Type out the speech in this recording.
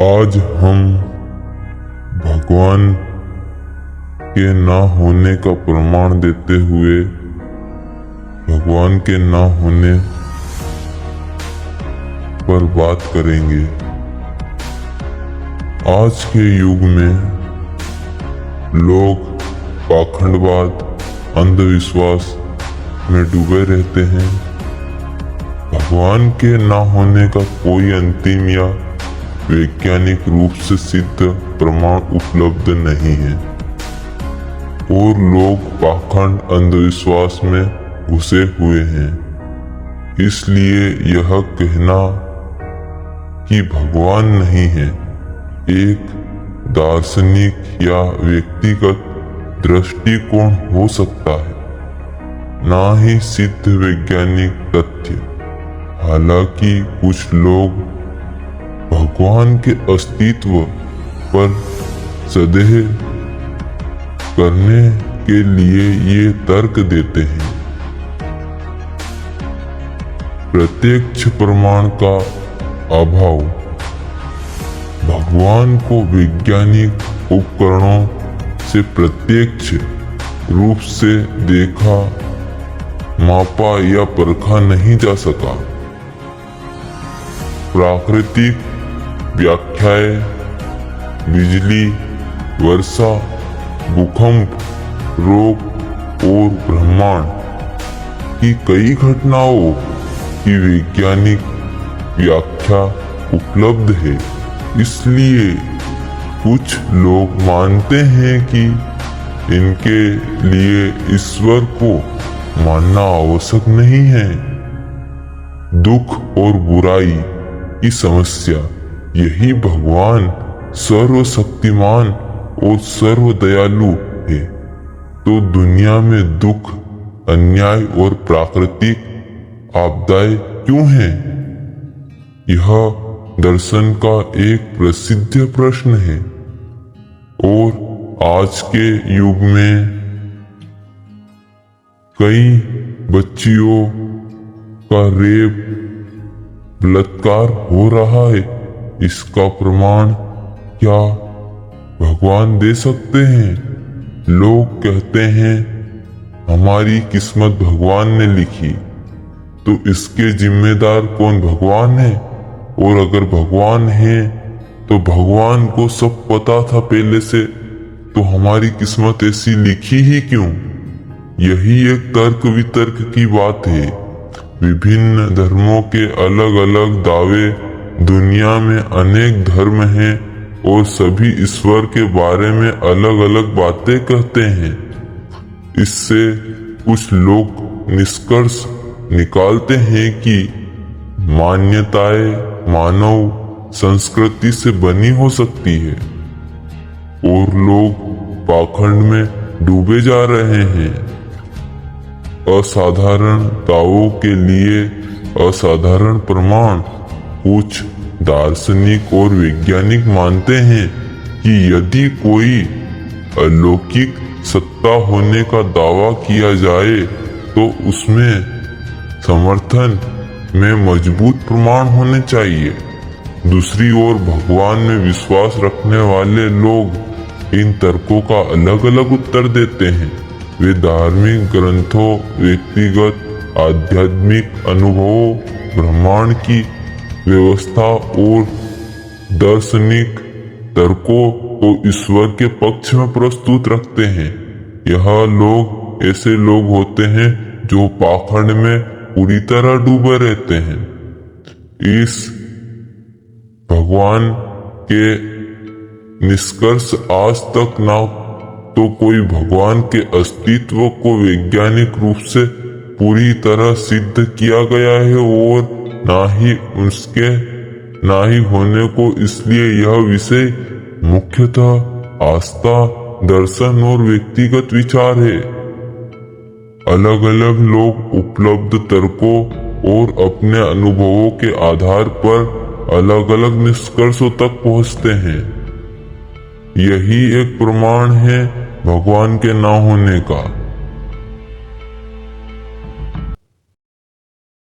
आज हम भगवान के ना होने का प्रमाण देते हुए भगवान के ना होने पर बात करेंगे। आज के युग में लोग पाखंडवाद, अंधविश्वास में डूबे रहते हैं। भगवान के ना होने का कोई अंतिम या वैज्ञानिक रूप से सिद्ध प्रमाण उपलब्ध नहीं है और लोग पाखंड अंधविश्वास में घुसे हुए हैं। इसलिए यह कहना कि भगवान नहीं है एक दार्शनिक या व्यक्तिगत दृष्टिकोण हो सकता है, ना ही सिद्ध वैज्ञानिक तथ्य। हालांकि कुछ लोग भगवान के अस्तित्व पर संदेह करने के लिए ये तर्क देते हैं। प्रत्यक्ष प्रमाण का अभाव। भगवान को वैज्ञानिक उपकरणों से प्रत्यक्ष रूप से देखा, मापा या परखा नहीं जा सका। प्राकृतिक व्याख्याएं, बिजली, वर्षा, भूकंप, रोग और ब्रह्मांड की कई घटनाओं की वैज्ञानिक व्याख्या उपलब्ध है। इसलिए कुछ लोग मानते हैं कि इनके लिए ईश्वर को मानना आवश्यक नहीं है। दुख और बुराई की समस्या। यही भगवान सर्वशक्तिमान और सर्वदयालु है, तो दुनिया में दुख, अन्याय और प्राकृतिक आपदाएं क्यों हैं? यह दर्शन का एक प्रसिद्ध प्रश्न है और आज के युग में कई बच्चियों का रेप, बलात्कार हो रहा है। इसका प्रमाण क्या भगवान दे सकते हैं? लोग कहते हैं हमारी किस्मत भगवान ने लिखी, तो इसके जिम्मेदार कौन? भगवान है। और अगर भगवान है तो भगवान को सब पता था पहले से, तो हमारी किस्मत ऐसी लिखी ही क्यों? यही एक तर्क वितर्क की बात है। विभिन्न धर्मों के अलग अलग दावे। दुनिया में अनेक धर्म हैं और सभी ईश्वर के बारे में अलग अलग बातें कहते हैं। इससे कुछ लोग निष्कर्ष निकालते हैं कि मान्यताएं मानव संस्कृति से बनी हो सकती है और लोग पाखंड में डूबे जा रहे हैं। असाधारण दावों के लिए असाधारण प्रमाण। कुछ दार्शनिक और वैज्ञानिक मानते हैं कि यदि कोई अलौकिक सत्ता होने का दावा किया जाए तो उसमें समर्थन में मजबूत प्रमाण होने चाहिए। दूसरी ओर भगवान में विश्वास रखने वाले लोग इन तर्कों का अलग अलग उत्तर देते हैं। वे धार्मिक ग्रंथों, व्यक्तिगत आध्यात्मिक अनुभवों, ब्रह्मांड की व्यवस्था और दार्शनिक तर्कों को ईश्वर के पक्ष में प्रस्तुत रखते हैं। यह लोग ऐसे लोग होते हैं जो पाखंड में पूरी तरह डूबे रहते हैं। इस भगवान के निष्कर्ष आज तक ना तो कोई भगवान के अस्तित्व को वैज्ञानिक रूप से पूरी तरह सिद्ध किया गया है और ना ही उसके ना ही होने को। इसलिए यह विषय मुख्यतः आस्था, दर्शन और व्यक्तिगत विचार है। अलग अलग लोग उपलब्ध तर्कों और अपने अनुभवों के आधार पर अलग अलग निष्कर्षों तक पहुंचते हैं। यही एक प्रमाण है भगवान के ना होने का।